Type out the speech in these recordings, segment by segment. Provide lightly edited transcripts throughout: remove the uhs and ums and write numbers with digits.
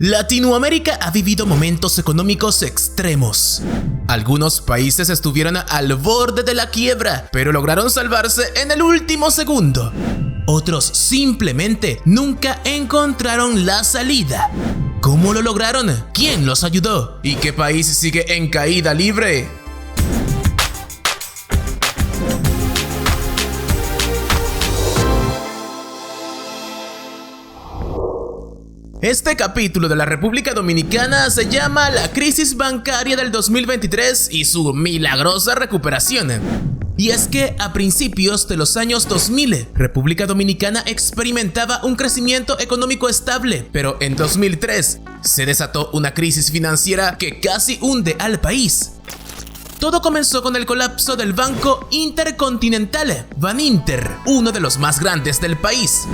Latinoamérica ha vivido momentos económicos extremos. Algunos países estuvieron al borde de la quiebra, pero lograron salvarse en el último segundo. Otros simplemente nunca encontraron la salida. ¿Cómo lo lograron? ¿Quién los ayudó? ¿Y qué país sigue en caída libre? Este capítulo de la República Dominicana se llama La crisis bancaria del 2023 y su milagrosa recuperación. Y es que a principios de los años 2000, República Dominicana experimentaba un crecimiento económico estable, pero en 2003 se desató una crisis financiera que casi hunde al país. Todo comenzó con el colapso del Banco Intercontinental, Baninter, uno de los más grandes del país.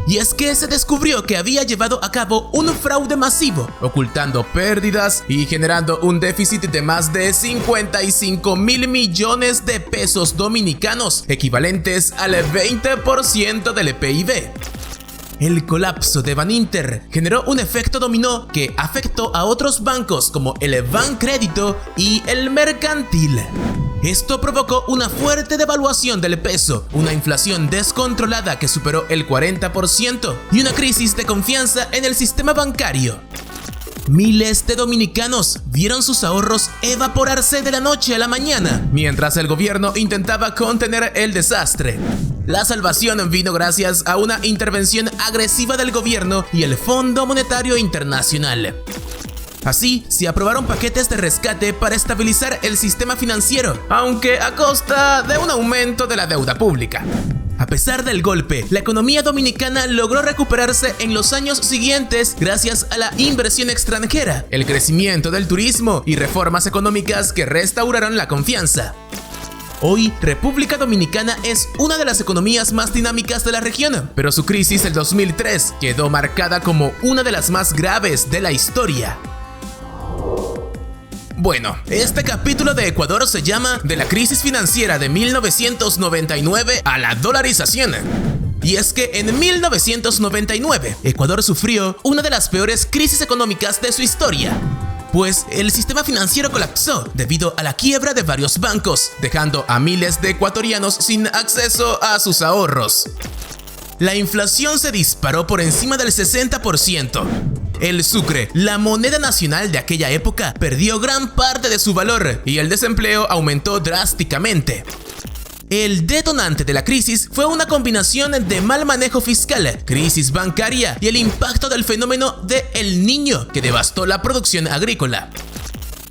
Y es que se descubrió que había llevado a cabo un fraude masivo, ocultando pérdidas y generando un déficit de más de 55.000 millones de pesos dominicanos, equivalentes al 20% del PIB. El colapso de Baninter generó un efecto dominó que afectó a otros bancos como el Bancrédito y el Mercantil. Esto provocó una fuerte devaluación del peso, una inflación descontrolada que superó el 40% y una crisis de confianza en el sistema bancario. Miles de dominicanos vieron sus ahorros evaporarse de la noche a la mañana, mientras el gobierno intentaba contener el desastre. La salvación vino gracias a una intervención agresiva del gobierno y el Fondo Monetario Internacional. Así, se aprobaron paquetes de rescate para estabilizar el sistema financiero, aunque a costa de un aumento de la deuda pública. A pesar del golpe, la economía dominicana logró recuperarse en los años siguientes gracias a la inversión extranjera, el crecimiento del turismo y reformas económicas que restauraron la confianza. Hoy, República Dominicana es una de las economías más dinámicas de la región, pero su crisis del 2003 quedó marcada como una de las más graves de la historia. Bueno, este capítulo de Ecuador se llama De la crisis financiera de 1999 a la dolarización. Y es que en 1999, Ecuador sufrió una de las peores crisis económicas de su historia. Pues el sistema financiero colapsó debido a la quiebra de varios bancos, dejando a miles de ecuatorianos sin acceso a sus ahorros. La inflación se disparó por encima del 60%. El sucre, la moneda nacional de aquella época, perdió gran parte de su valor y el desempleo aumentó drásticamente. El detonante de la crisis fue una combinación de mal manejo fiscal, crisis bancaria y el impacto del fenómeno de El Niño que devastó la producción agrícola.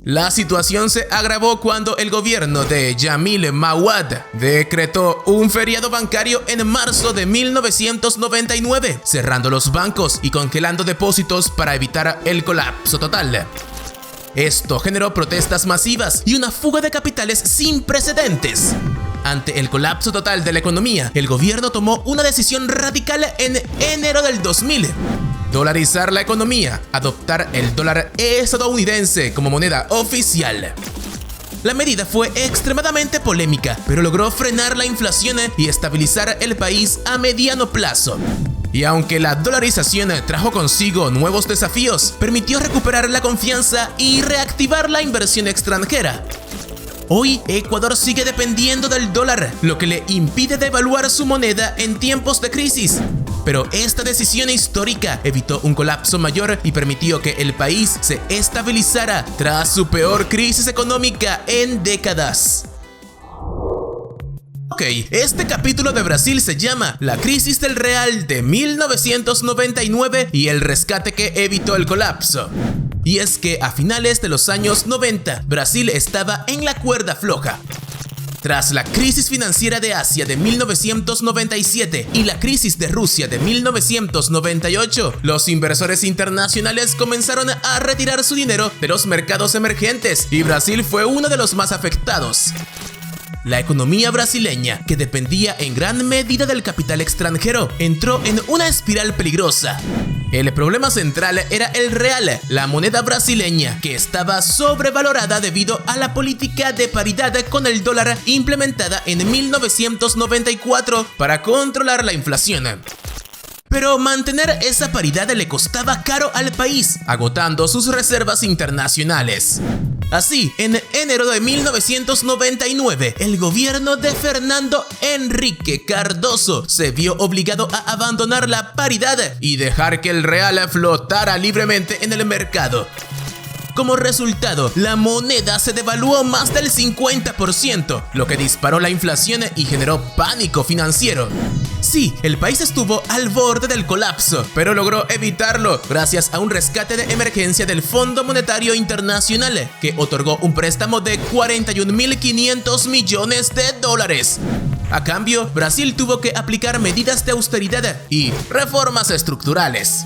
La situación se agravó cuando el gobierno de Yamil Mahuad decretó un feriado bancario en marzo de 1999, cerrando los bancos y congelando depósitos para evitar el colapso total. Esto generó protestas masivas y una fuga de capitales sin precedentes. Ante el colapso total de la economía, el gobierno tomó una decisión radical en enero del 2000. Dolarizar la economía, adoptar el dólar estadounidense como moneda oficial. La medida fue extremadamente polémica, pero logró frenar la inflación y estabilizar el país a mediano plazo. Y aunque la dolarización trajo consigo nuevos desafíos, permitió recuperar la confianza y reactivar la inversión extranjera. Hoy, Ecuador sigue dependiendo del dólar, lo que le impide devaluar su moneda en tiempos de crisis. Pero esta decisión histórica evitó un colapso mayor y permitió que el país se estabilizara tras su peor crisis económica en décadas. Ok, este capítulo de Brasil se llama La crisis del real de 1999 y el rescate que evitó el colapso. Y es que a finales de los años 90, Brasil estaba en la cuerda floja. Tras la crisis financiera de Asia de 1997 y la crisis de Rusia de 1998, los inversores internacionales comenzaron a retirar su dinero de los mercados emergentes y Brasil fue uno de los más afectados. La economía brasileña, que dependía en gran medida del capital extranjero, entró en una espiral peligrosa. El problema central era el real, la moneda brasileña, que estaba sobrevalorada debido a la política de paridad con el dólar implementada en 1994 para controlar la inflación. Pero mantener esa paridad le costaba caro al país, agotando sus reservas internacionales. Así, en enero de 1999, el gobierno de Fernando Henrique Cardoso se vio obligado a abandonar la paridad y dejar que el real flotara libremente en el mercado. Como resultado, la moneda se devaluó más del 50%, lo que disparó la inflación y generó pánico financiero. Sí, el país estuvo al borde del colapso, pero logró evitarlo gracias a un rescate de emergencia del Fondo Monetario Internacional, que otorgó un préstamo de 41.500 millones de dólares. A cambio, Brasil tuvo que aplicar medidas de austeridad y reformas estructurales.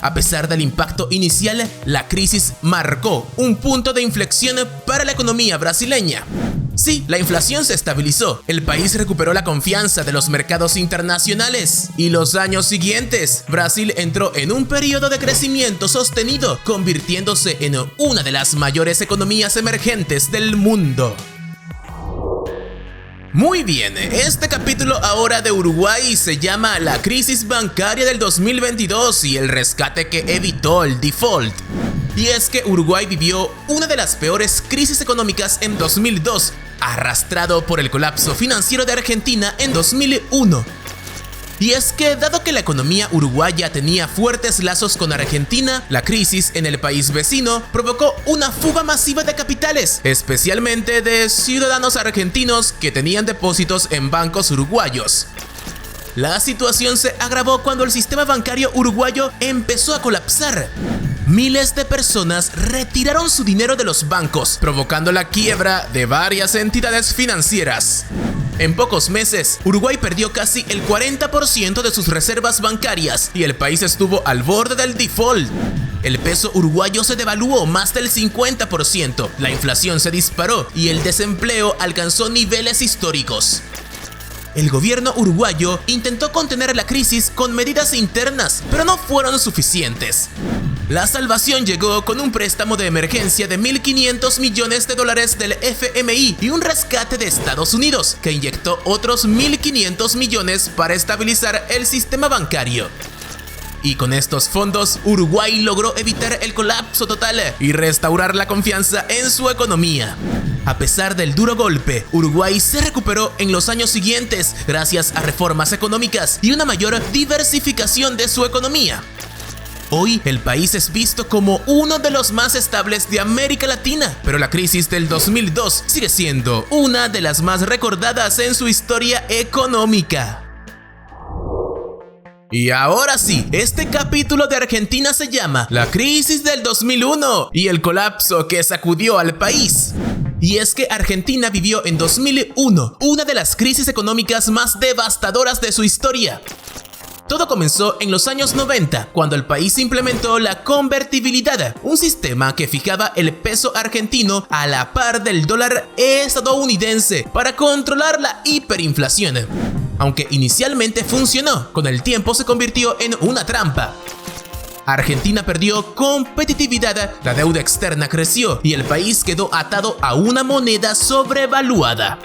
A pesar del impacto inicial, la crisis marcó un punto de inflexión para la economía brasileña. Sí, la inflación se estabilizó, el país recuperó la confianza de los mercados internacionales y los años siguientes, Brasil entró en un periodo de crecimiento sostenido, convirtiéndose en una de las mayores economías emergentes del mundo. Muy bien, este capítulo ahora de Uruguay se llama La crisis bancaria del 2022 y el rescate que evitó el default. Y es que Uruguay vivió una de las peores crisis económicas en 2002, arrastrado por el colapso financiero de Argentina en 2001. Y es que, dado que la economía uruguaya tenía fuertes lazos con Argentina, la crisis en el país vecino provocó una fuga masiva de capitales, especialmente de ciudadanos argentinos que tenían depósitos en bancos uruguayos. La situación se agravó cuando el sistema bancario uruguayo empezó a colapsar. Miles de personas retiraron su dinero de los bancos, provocando la quiebra de varias entidades financieras. En pocos meses, Uruguay perdió casi el 40% de sus reservas bancarias y el país estuvo al borde del default. El peso uruguayo se devaluó más del 50%, la inflación se disparó y el desempleo alcanzó niveles históricos. El gobierno uruguayo intentó contener la crisis con medidas internas, pero no fueron suficientes. La salvación llegó con un préstamo de emergencia de 1.500 millones de dólares del FMI y un rescate de Estados Unidos, que inyectó otros 1.500 millones para estabilizar el sistema bancario. Y con estos fondos, Uruguay logró evitar el colapso total y restaurar la confianza en su economía. A pesar del duro golpe, Uruguay se recuperó en los años siguientes gracias a reformas económicas y una mayor diversificación de su economía. Hoy el país es visto como uno de los más estables de América Latina, pero la crisis del 2002 sigue siendo una de las más recordadas en su historia económica. Y ahora sí, este capítulo de Argentina se llama La crisis del 2001 y el colapso que sacudió al país. Y es que Argentina vivió en 2001 una de las crisis económicas más devastadoras de su historia. Todo comenzó en los años 90, cuando el país implementó la convertibilidad, un sistema que fijaba el peso argentino a la par del dólar estadounidense para controlar la hiperinflación. Aunque inicialmente funcionó, con el tiempo se convirtió en una trampa. Argentina perdió competitividad, la deuda externa creció y el país quedó atado a una moneda sobrevaluada.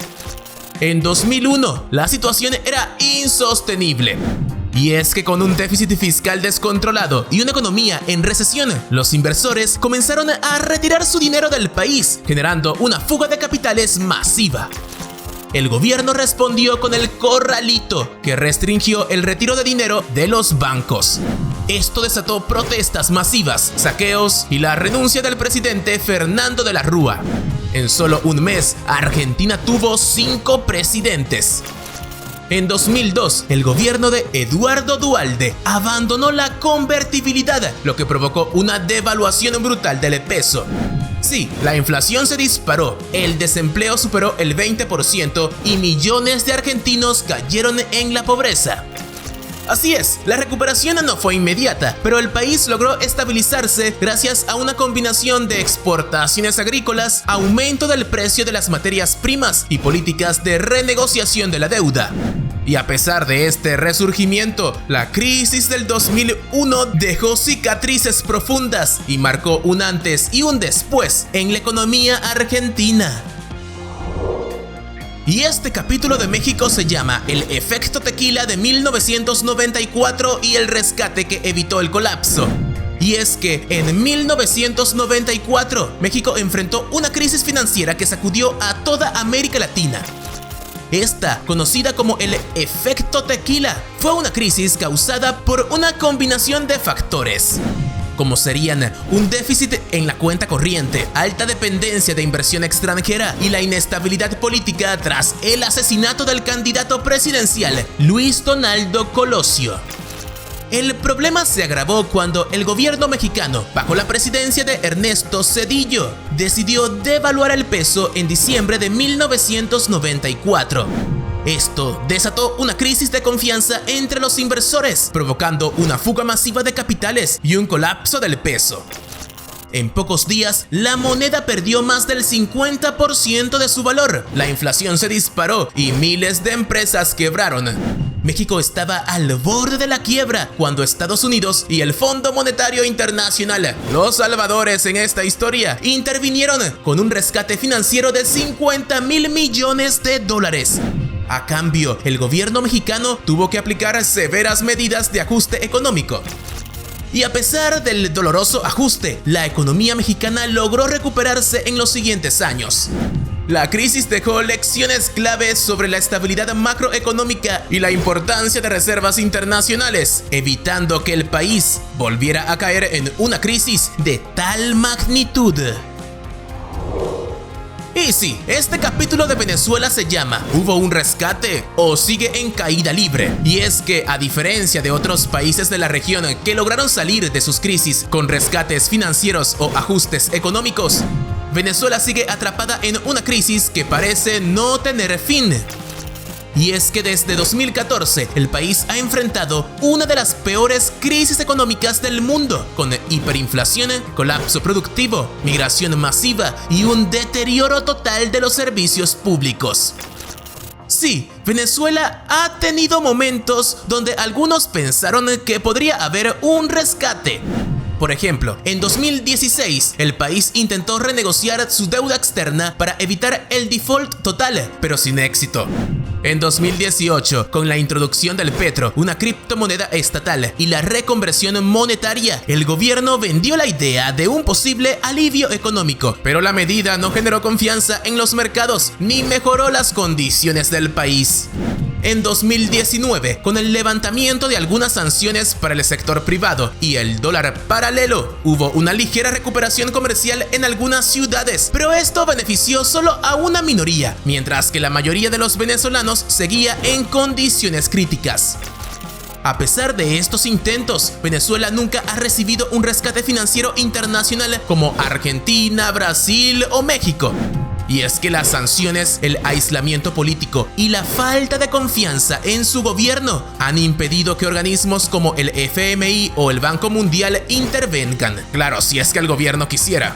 En 2001, la situación era insostenible. Y es que con un déficit fiscal descontrolado y una economía en recesión, los inversores comenzaron a retirar su dinero del país, generando una fuga de capitales masiva. El gobierno respondió con el corralito, que restringió el retiro de dinero de los bancos. Esto desató protestas masivas, saqueos y la renuncia del presidente Fernando de la Rúa. En solo un mes, Argentina tuvo 5 presidentes. En 2002, el gobierno de Eduardo Duhalde abandonó la convertibilidad, lo que provocó una devaluación brutal del peso. Sí, la inflación se disparó, el desempleo superó el 20% y millones de argentinos cayeron en la pobreza. Así es, la recuperación no fue inmediata, pero el país logró estabilizarse gracias a una combinación de exportaciones agrícolas, aumento del precio de las materias primas y políticas de renegociación de la deuda. Y a pesar de este resurgimiento, la crisis del 2001 dejó cicatrices profundas y marcó un antes y un después en la economía argentina. Y este capítulo de México se llama El efecto tequila de 1994 y el rescate que evitó el colapso. Y es que en 1994 México enfrentó una crisis financiera que sacudió a toda América Latina. Esta, conocida como el efecto tequila, fue una crisis causada por una combinación de factores, como serían un déficit en la cuenta corriente, alta dependencia de inversión extranjera y la inestabilidad política tras el asesinato del candidato presidencial Luis Donaldo Colosio. El problema se agravó cuando el gobierno mexicano, bajo la presidencia de Ernesto Zedillo, decidió devaluar el peso en diciembre de 1994. Esto desató una crisis de confianza entre los inversores, provocando una fuga masiva de capitales y un colapso del peso. En pocos días, la moneda perdió más del 50% de su valor, la inflación se disparó y miles de empresas quebraron. México estaba al borde de la quiebra cuando Estados Unidos y el Fondo Monetario Internacional, los salvadores en esta historia, intervinieron con un rescate financiero de $50,000 millones. A cambio, el gobierno mexicano tuvo que aplicar severas medidas de ajuste económico. Y a pesar del doloroso ajuste, la economía mexicana logró recuperarse en los siguientes años. La crisis dejó lecciones claves sobre la estabilidad macroeconómica y la importancia de reservas internacionales, evitando que el país volviera a caer en una crisis de tal magnitud. Y sí, este capítulo de Venezuela se llama ¿Hubo un rescate o sigue en caída libre? Y es que, a diferencia de otros países de la región que lograron salir de sus crisis con rescates financieros o ajustes económicos, Venezuela sigue atrapada en una crisis que parece no tener fin. Y es que desde 2014 el país ha enfrentado una de las peores crisis económicas del mundo, con hiperinflación, colapso productivo, migración masiva y un deterioro total de los servicios públicos. Sí, Venezuela ha tenido momentos donde algunos pensaron que podría haber un rescate. Por ejemplo, en 2016, el país intentó renegociar su deuda externa para evitar el default total, pero sin éxito. En 2018, con la introducción del petro, una criptomoneda estatal y la reconversión monetaria, el gobierno vendió la idea de un posible alivio económico, pero la medida no generó confianza en los mercados ni mejoró las condiciones del país. En 2019, con el levantamiento de algunas sanciones para el sector privado y el dólar paralelo, hubo una ligera recuperación comercial en algunas ciudades, pero esto benefició solo a una minoría, mientras que la mayoría de los venezolanos seguía en condiciones críticas. A pesar de estos intentos, Venezuela nunca ha recibido un rescate financiero internacional como Argentina, Brasil o México. Y es que las sanciones, el aislamiento político y la falta de confianza en su gobierno han impedido que organismos como el FMI o el Banco Mundial intervengan. Claro, si es que el gobierno quisiera.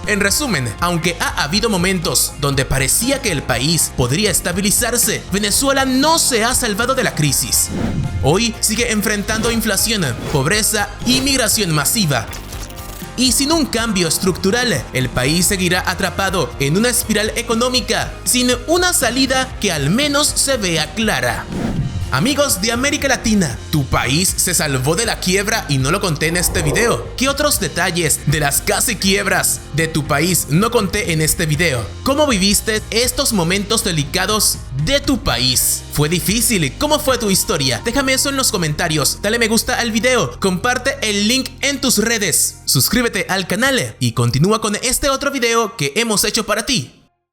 En resumen, aunque ha habido momentos donde parecía que el país podría estabilizarse, Venezuela no se ha salvado de la crisis. Hoy sigue enfrentando inflación, pobreza y migración masiva. Y sin un cambio estructural, el país seguirá atrapado en una espiral económica, sin una salida que al menos se vea clara. Amigos de América Latina, ¿tu país se salvó de la quiebra y no lo conté en este video? ¿Qué otros detalles de las casi quiebras de tu país no conté en este video? ¿Cómo viviste estos momentos delicados de tu país? ¿Fue difícil? ¿Cómo fue tu historia? Déjame eso en los comentarios, dale me gusta al video, comparte el link en tus redes, suscríbete al canal y continúa con este otro video que hemos hecho para ti.